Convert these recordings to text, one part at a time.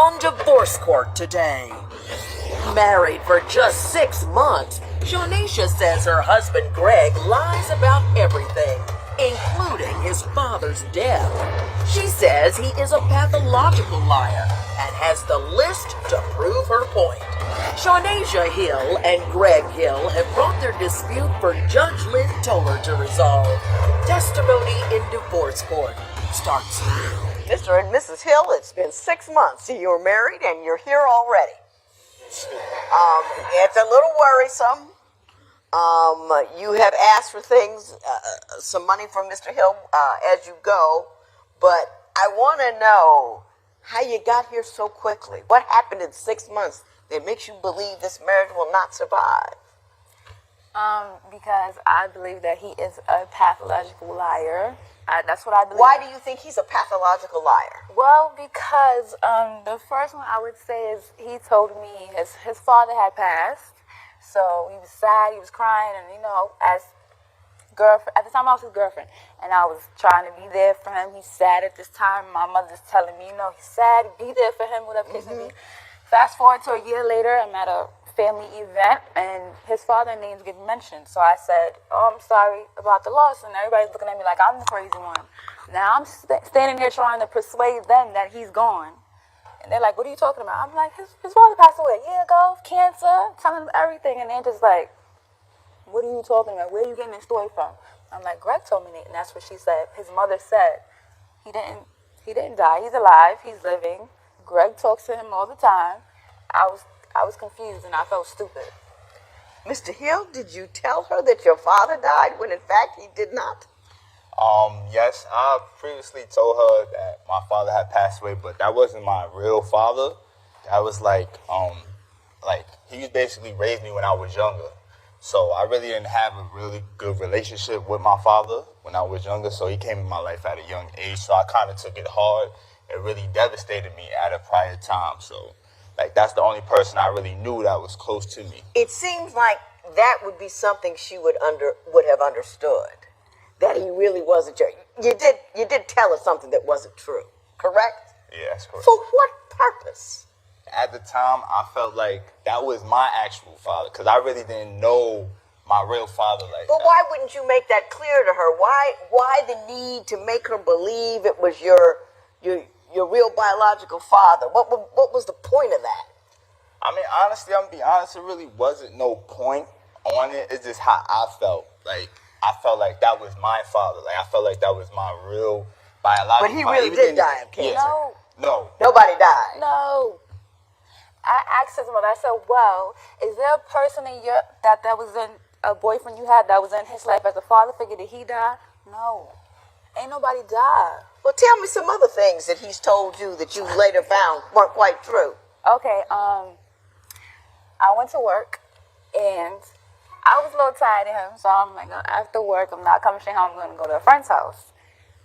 on divorce court today. Married for just 6 months, Shanaisa says her husband Greg lies about everything, including his father's death. She says he is a pathological liar and has the list to prove her point. Shanaisa Hill and Greg Hill have brought their dispute for Judge Lynn Toller to resolve. Testimony in divorce court starts now. Mr. and Mrs. Hill, it's been 6 months. You're married and you're here already. It's a little worrisome. You have asked for things, some money from Mr. Hill as you go, but I want to know how you got here so quickly. What happened in 6 months that makes you believe this marriage will not survive? Because I believe that he is a pathological liar. That's what I believe. Why do you think he's a pathological liar? Well, because the first one I would say is he told me his father had passed, so he was sad, he was crying, and as girlfriend at the time I was his girlfriend, and I was trying to be there for him. He's sad at this time. My mother's telling me, he's sad, be there for him, whatever case may be. Fast forward to a year later, I'm at a family event, and his father's names get mentioned. So I said, I'm sorry about the loss, and everybody's looking at me like I'm the crazy one. Now I'm standing here trying to persuade them that he's gone. And they're like, what are you talking about? I'm like, his father passed away a year ago, cancer, telling them everything, and they're just like, what are you talking about? Where are you getting this story from? I'm like, Greg told me that, and that's what she said. His mother said, he didn't die, he's alive, he's living. Greg talks to him all the time. I was confused and I felt stupid. Mr. Hill, did you tell her that your father died when in fact he did not? Yes, I previously told her that my father had passed away, but that wasn't my real father. That was like he basically raised me when I was younger. So I really didn't have a really good relationship with my father when I was younger. So he came in my life at a young age. So I kind of took it hard. It really devastated me at a prior time. So that's the only person I really knew that was close to me. It seems like that would be something she would have understood, that he really wasn't your. You did tell her something that wasn't true, correct? Yeah, that's correct. For what purpose? At the time, I felt like that was my actual father, because I really didn't know my real father like But that. why wouldn't you make that clear to her? Why the need to make her believe it was your real biological father? What was the point of that? I mean, honestly, I'm gonna be honest, it really wasn't no point on it. It's just how I felt. I felt like that was my father. I felt like that was my real biological father. But he really did die of cancer. No. No. Nobody died. No. I asked his mother, I said, well, is there a person in that was in a boyfriend you had that was in his life as a father figure? Did he die? No. Ain't nobody died. Well, tell me some other things that he's told you that you later found weren't quite true. Okay, I went to work, and I was a little tired of him, so I'm like, after work, I'm not coming straight home, I'm going to go to a friend's house.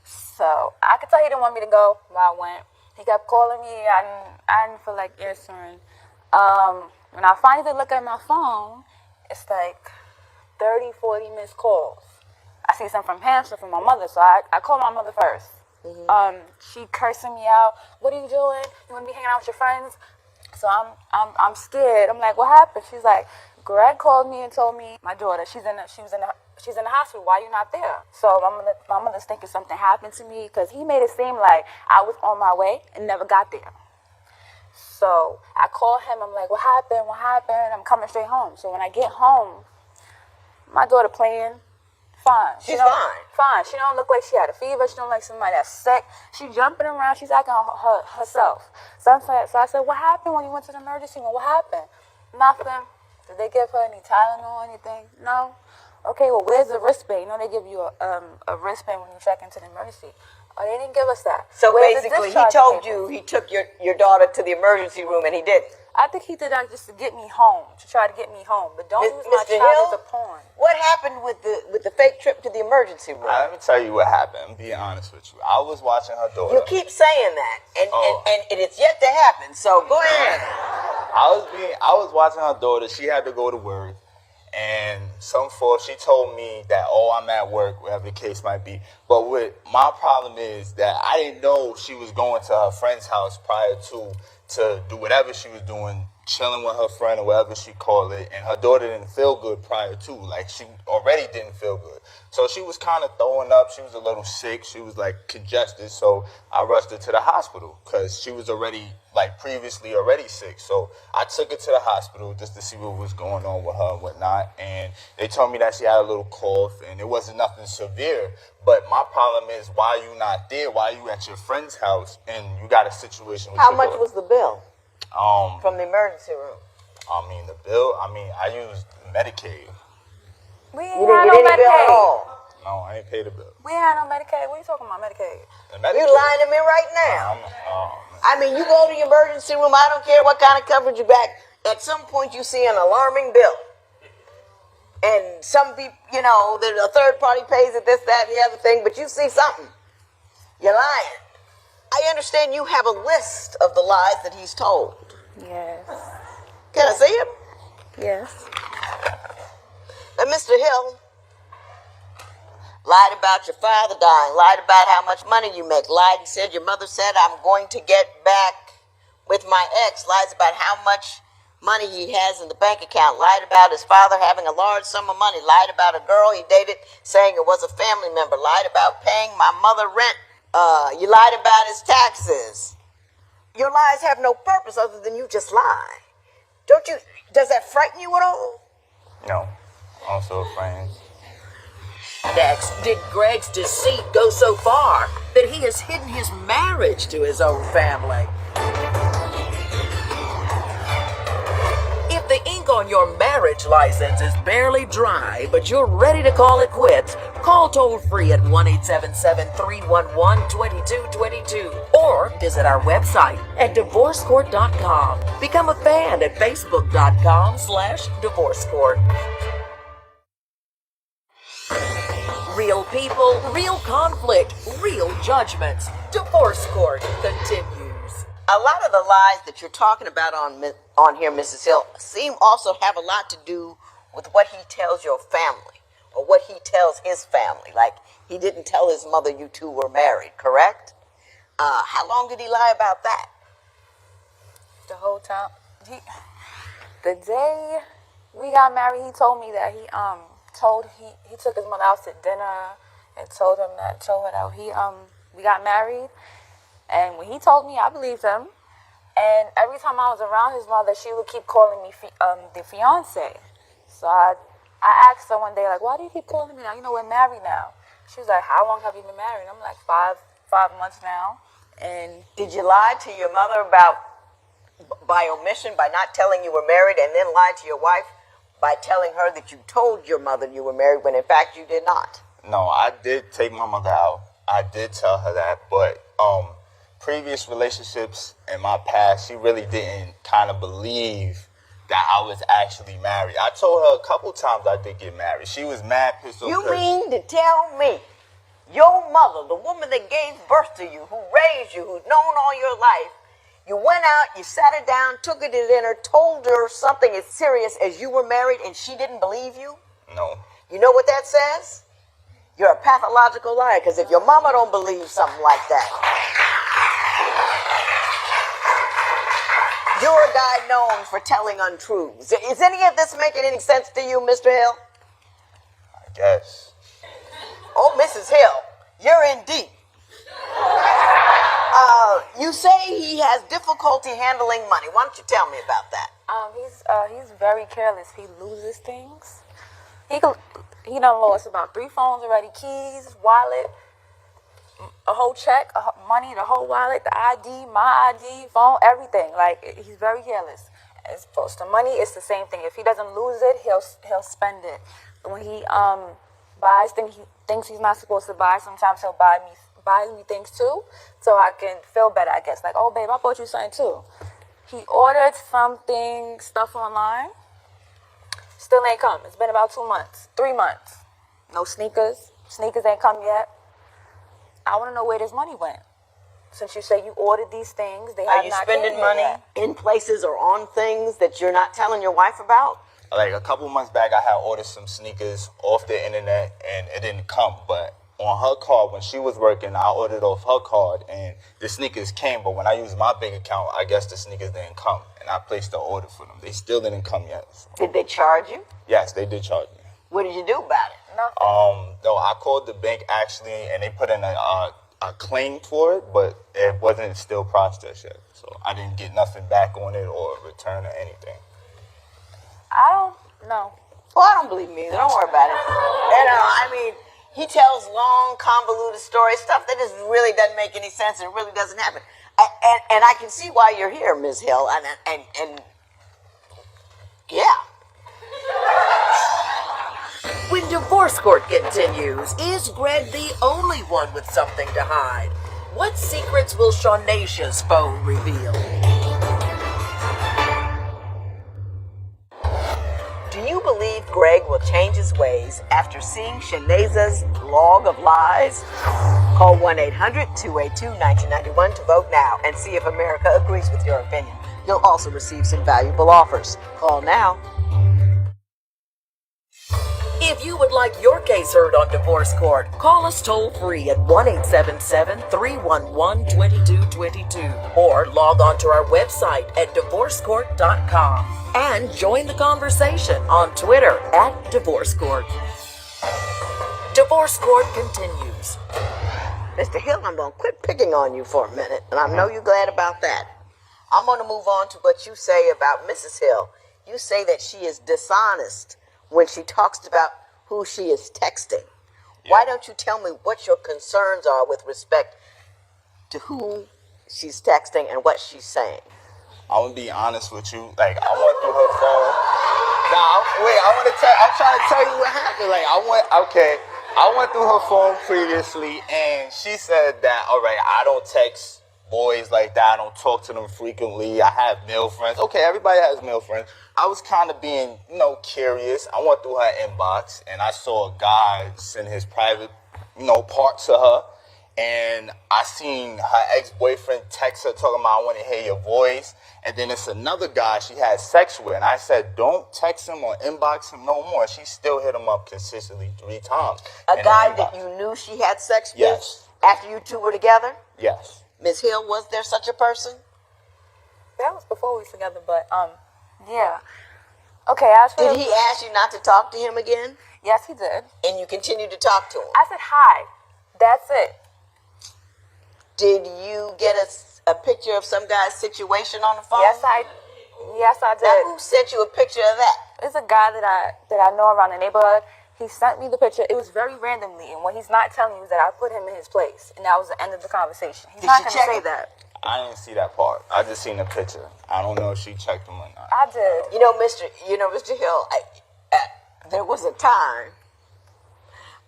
So I could tell he didn't want me to go, but I went. He kept calling me, I didn't feel like answering. When I finally look at my phone, it's like 30, 40 missed calls. I see some from him, some from my mother, so I called my mother first. She cursing me out. What are you doing? You want to be hanging out with your friends? So I'm scared. I'm like, what happened? She's like, Greg called me and told me my daughter, she's in the hospital. Why you not there? So my mother's thinking something happened to me because he made it seem like I was on my way and never got there. So I called him. I'm like, what happened? What happened? I'm coming straight home. So when I get home, my daughter playing. Fine. She's fine. Fine. She don't look like she had a fever. She don't look like somebody that's sick. She jumping around. She's acting herself. So I said, what happened when you went to the emergency room? What happened? Nothing. Did they give her any Tylenol or anything? No. Okay, well, where's the wristband? They give you a wristband when you check into the emergency. Oh, they didn't give us that. So Where's the basically, he discharge told paper? you he took your daughter to the emergency room, and he didn't. I think he did that just to get me home, to try to get me home. But don't use my Mr. child Hill, as a pawn. what happened with the fake trip to the emergency room? Let me tell you what happened. I'm being honest with you. I was watching her daughter. You keep saying that, and it's yet to happen. So go ahead. I was watching her daughter. She had to go to work, And she told me that, oh, I'm at work, whatever the case might be. But my problem is that I didn't know she was going to her friend's house prior to do whatever she was doing, chilling with her friend or whatever she called it. And her daughter didn't feel good prior to. Like, she already didn't feel good. So she was kind of throwing up. She was a little sick. She was, like, congested. So I rushed her to the hospital because she was previously already sick. So I took her to the hospital just to see what was going on with her and whatnot. And they told me that she had a little cough and it wasn't nothing severe. But my problem is, why are you not there? Why are you at your friend's house and you got a situation with How your much daughter? was the bill from the emergency room? I used Medicaid. We You ain't didn't had get no any bill at Medicaid. all. No, I ain't paid the bill. We ain't had no Medicaid. What are you talking about, Medicaid? The You Medicaid- lying to me right now. I mean, you go to the emergency room, I don't care what kind of coverage you back. At some point, you see an alarming bill. And some people, a third party pays it, this, that, and the other thing, but you see something. You're lying. I understand you have a list of the lies that he's told. Yes. Can I see it? Yes. Now, Mr. Hill lied about your father dying, lied about how much money you make, lied and said your mother said, I'm going to get back with my ex, lies about how much money he has in the bank account, lied about his father having a large sum of money, lied about a girl he dated saying it was a family member, lied about paying my mother rent, you lied about his taxes. Your lies have no purpose other than you just lie. Does that frighten you at all? No. I'm so afraid. Next, did Greg's deceit go so far that he has hidden his marriage to his own family? If the ink on your marriage license is barely dry, but you're ready to call it quits, call toll-free at 1-877-311-2222 or visit our website at divorcecourt.com. Become a fan at facebook.com/divorcecourt. Real people, real conflict, real judgments. Divorce Court continues. A lot of the lies that you're talking about on here, Mrs. Hill, seem also have a lot to do with what he tells your family or what he tells his family. Like, he didn't tell his mother you two were married, correct? How long did he lie about that? The whole time. The day we got married, he told me that he took his mother out to dinner and told her that we got married. And when he told me, I believed him. And every time I was around his mother, she would keep calling me the fiance. So I asked her one day, like, why do you keep calling me now? You know, we're married now. She was like, how long have you been married? I'm like, five months now. And Did you lie to your mother by omission, by not telling you were married, and then lie to your wife by telling her that you told your mother you were married when in fact you did not? No, I did take my mother out. I did tell her that, but previous relationships in my past, she really didn't kind of believe that I was actually married. I told her a couple times I did get married. She was mad, pissed off. You mean to tell me your mother, the woman that gave birth to you, who raised you, who's known all your life, you went out, you sat her down, took her to dinner, told her something as serious as you were married, and she didn't believe you? No. You know what that says? You're a pathological liar, because if your mama don't believe something like that, you're a guy known for telling untruths. Is any of this making any sense to you, Mr. Hill? I guess. Oh, Mrs. Hill, you're in deep. You say he has difficulty handling money. Why don't you tell me about that? he's very careless. He loses things. He done lost about 3 phones already, keys, wallet, a whole check, money, the whole wallet, the ID, my ID, phone, everything. Like, he's very careless. As opposed to money, it's the same thing. If he doesn't lose it, he'll spend it. When he buys things he thinks he's not supposed to buy, sometimes he'll buy me things too, so I can feel better, I guess. Like, oh, babe, I bought you something too. He ordered stuff online. Still ain't come. It's been about 2 months, 3 months. No sneakers. Sneakers ain't come yet. I want to know where this money went. Since you say you ordered these things, they have not Are you spending money yet. in places or on things that you're not telling your wife about? like a couple months back, I had ordered some sneakers off the internet and it didn't come. But on her card, when she was working, I ordered off her card and the sneakers came. But when I used my bank account, I guess the sneakers didn't come. And I placed the order for them. They still didn't come yet. So. Did they charge you? Yes, they did charge me. What did you do about it? Nothing. No, I called the bank actually, and they put in a claim for it, but it wasn't still processed yet. So I didn't get nothing back on it or return or anything. I don't know. Well, I don't believe me either. Don't worry about it. I mean, he tells long, convoluted stories, stuff that just really doesn't make any sense and really doesn't happen. And I can see why you're here, Ms. Hill. And yeah. When divorce court continues, is Greg the only one with something to hide? What secrets will Shanaisha's phone reveal? Do you believe Greg will change his ways after seeing Shanaisa's log of lies? Call 1-800-282-1991 to vote now and see if America agrees with your opinion. You'll also receive some valuable offers. Call now. If you would like your case heard on divorce court, call us toll free at 1-877-311-2222 or log on to our website at divorcecourt.com and join the conversation on Twitter at Divorce Court. Divorce Court continues. Mr. Hill, I'm going to quit picking on you for a minute, and I know you're glad about that. I'm going to move on to what you say about Mrs. Hill. You say that she is dishonest when she talks about who she is texting. Yeah. Why don't you tell me what your concerns are with respect to who she's texting and what she's saying? I'm gonna be honest with you. Like, I went through her phone. I'm trying to tell you what happened. Like, I went through her phone previously, and she said that, all right, I don't text boys like that. I don't talk to them frequently. I have male friends. Okay, everybody has male friends. I was kind of being, curious. I went through her inbox, and I saw a guy send his private, part to her. And I seen her ex-boyfriend text her talking about, I want to hear your voice. And then it's another guy she had sex with. And I said, don't text him or inbox him no more. She still hit him up consistently 3 times. A guy that you knew she had sex with? Yes. After you two were together? Yes. Ms. Hill, was there such a person? That was before we were together, but, yeah. Okay, Did he ask you not to talk to him again? Yes, he did. And you continued to talk to him? I said hi. That's it. Did you get a picture of some guy's situation on the phone? Yes, I did. Now, who sent you a picture of that? It's a guy that I know around the neighborhood. He sent me the picture. It was very randomly, and what he's not telling you is that I put him in his place, and that was the end of the conversation. He's not going to say that. I didn't see that part. I just seen the picture. I don't know if she checked him or not. I did. Mr. Hill, there was a time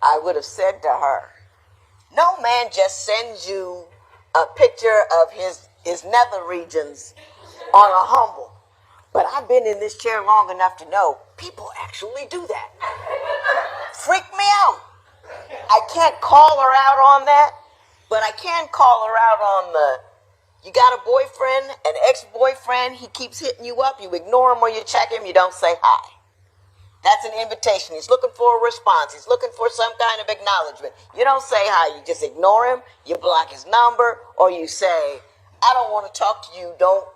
I would have said to her, no man just sends you a picture of his nether regions on a humble. But I've been in this chair long enough to know people actually do that. Freak me out. I can't call her out on that, but I can call her out on you got a boyfriend, an ex-boyfriend, he keeps hitting you up, you ignore him or you check him, you don't say hi. That's an invitation. He's looking for a response. He's looking for some kind of acknowledgement. You don't say hi. You just ignore him. You block his number, or you say, I don't want to talk to you. Don't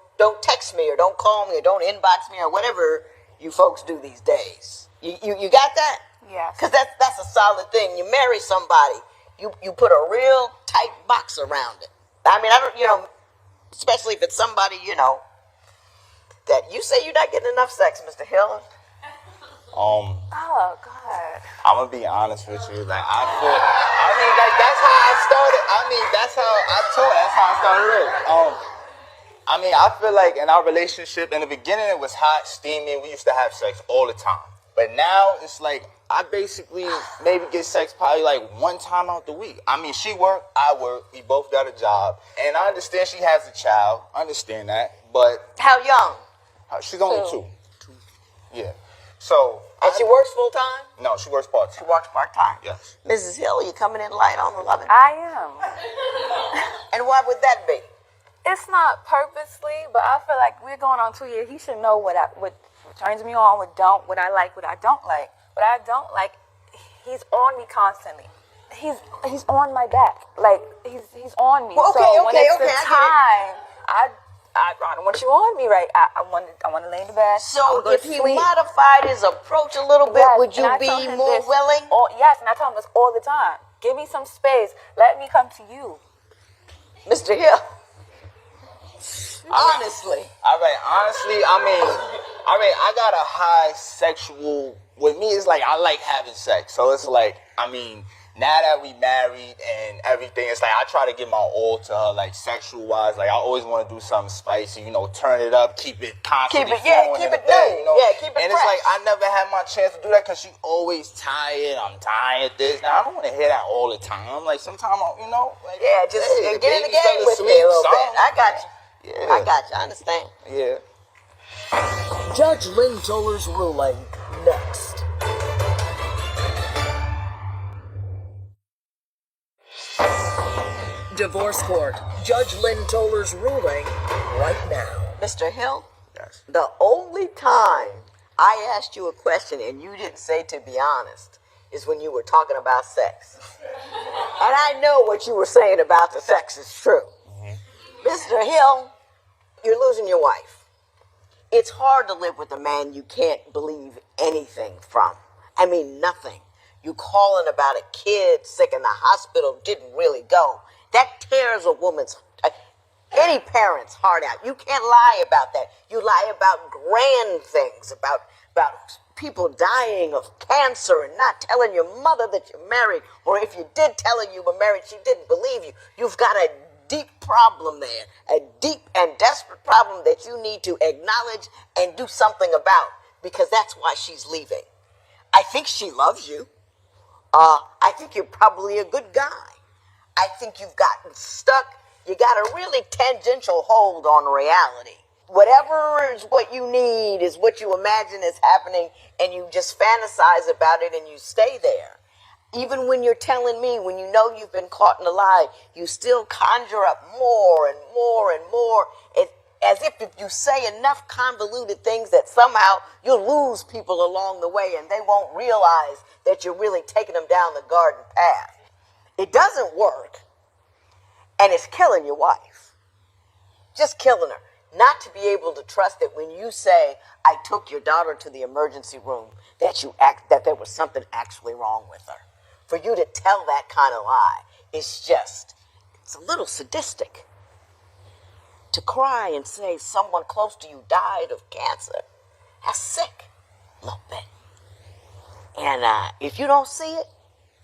text me, or don't call me, or don't inbox me, or whatever you folks do these days. You got that? Yeah. Because that's a solid thing. You marry somebody, you put a real tight box around it. I mean, especially if it's somebody, that you say you're not getting enough sex, Mr. Hill. Oh, God. I'm gonna be honest with you. Like, that's how I started. That's how I started it. I feel like in our relationship, in the beginning, it was hot, steamy. We used to have sex all the time. But now it's like I basically maybe get sex probably like 1 time out the week. She work, I work. We both got a job, and I understand she has a child. I understand that, but how young? She's only 2. Yeah. So. And she works full time? No, she works part time. She works part time. Yes. Mrs. Hill, you coming in light on the loving? I am. And why would that be? It's not purposely, but I feel like we're going on 2 years. He should know what what turns me on, what I like, what I don't like. What I don't like, he's on me constantly. He's on my back. Like he's on me. Well, so when it's the I time, I don't want you on me, right? I want to lay in the bed. So if he modified his approach a little bit, Yes, would you and I be tell him more this willing? Yes, and I tell him this all the time. Give me some space. Let me come to you. Mr. Hill. Honestly. All right, honestly, I got a high sexual. With me, it's like I like having sex. So it's like, now that we married and everything, it's like I try to give my all to her, like sexual wise. Like I always want to do something spicy, turn it up, keep it constantly flowing in the day, keep it and fresh. it's like I never had my chance to do that because she always tired. I'm tired. This. Now I don't want to hear that all the time. Like sometimes, like just hey, get in the baby fell game with me asleep, a little bit. something. I got you. Yeah. I got you. I understand. Yeah. Judge Lynn Toller's ruling next. Divorce Court. Judge Lynn Toller's ruling right now. Mr. Hill, Yes. the only time I asked you a question and you didn't say to be honest is when you were talking about sex. And I know what you were saying about the sex is true. Mr. Hill, you're losing your wife. It's hard to live with a man you can't believe anything from. I mean, nothing. You calling about a kid sick in the hospital didn't really go. That tears a woman's, any parent's heart out. You can't lie about that. You lie about grand things, about people dying of cancer and not telling your mother that you're married. Or if you did tell her you were married, she didn't believe you. You've got a deep problem there, a deep and desperate problem that you need to acknowledge and do something about, because that's why she's leaving. I think she loves you. I think you're probably a good guy. I think you've gotten stuck. You got a really tangential hold on reality. Whatever is what you need is what you imagine is happening, and you just fantasize about it and you stay there. Even when you're telling me, when you know you've been caught in a lie, you still conjure up more and more and more, as if you say enough convoluted things that somehow you'll lose people along the way and they won't realize that you're really taking them down the garden path. It doesn't work, and it's killing your wife. Just killing her. Not to be able to trust that when you say, I took your daughter to the emergency room, that there was something actually wrong with her. For you to tell that kind of lie, it's a little sadistic. To cry and say someone close to you died of cancer, that's sick a little bit. And if you don't see it,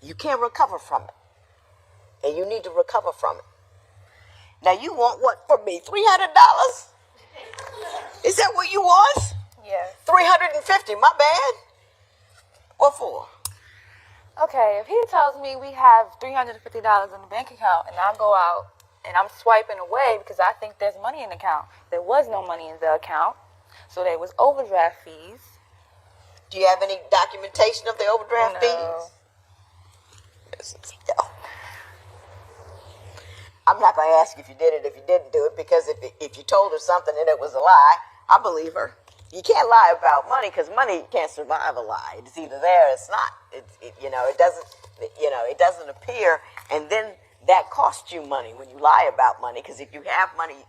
you can't recover from it. And you need to recover from it. Now you want what from me? $300? Is that what you want? Yes. $350, my bad. What for? Okay, if he tells me we have $350 in the bank account and I go out and I'm swiping away because I think there's money in the account. There was no money in the account, so there was overdraft fees. Do you have any documentation of the overdraft fees? No. I'm not going to ask if you did it if you didn't do it, because if you told her something and it was a lie, I believe her. You can't lie about money because money can't survive a lie. It's either there or it's not. It doesn't appear, and then that costs you money when you lie about money, because if you have money,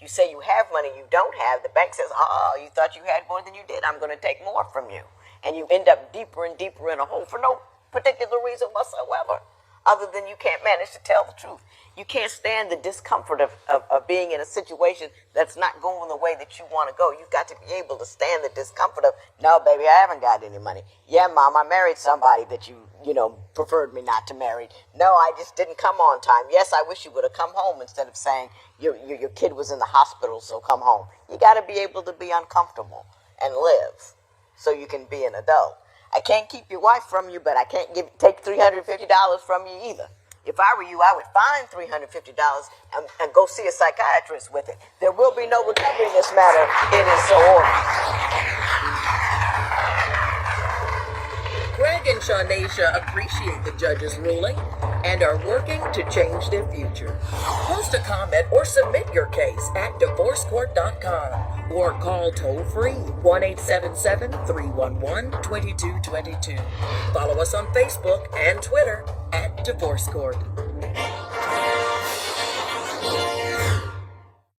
you say you have money you don't have, the bank says, oh, you thought you had more than you did, I'm going to take more from you. And you end up deeper and deeper in a hole for no particular reason whatsoever, other than you can't manage to tell the truth. You can't stand the discomfort of being in a situation that's not going the way that you want to go. You've got to be able to stand the discomfort of, no, baby, I haven't got any money. Yeah, Mom, I married somebody that you preferred me not to marry. No, I just didn't come on time. Yes, I wish you would have come home, instead of saying your kid was in the hospital, so come home. You got to be able to be uncomfortable and live so you can be an adult. I can't keep your wife from you, but I can't take $350 from you either. If I were you, I would find $350 and go see a psychiatrist with it. There will be no recovery in this matter. It is so ordered. Greg and Shanaisa appreciate the judge's ruling. and are working to change their future. Post a comment or submit your case at divorcecourt.com or call toll-free 1-877-311-2222. Follow us on Facebook and Twitter at Divorce Court.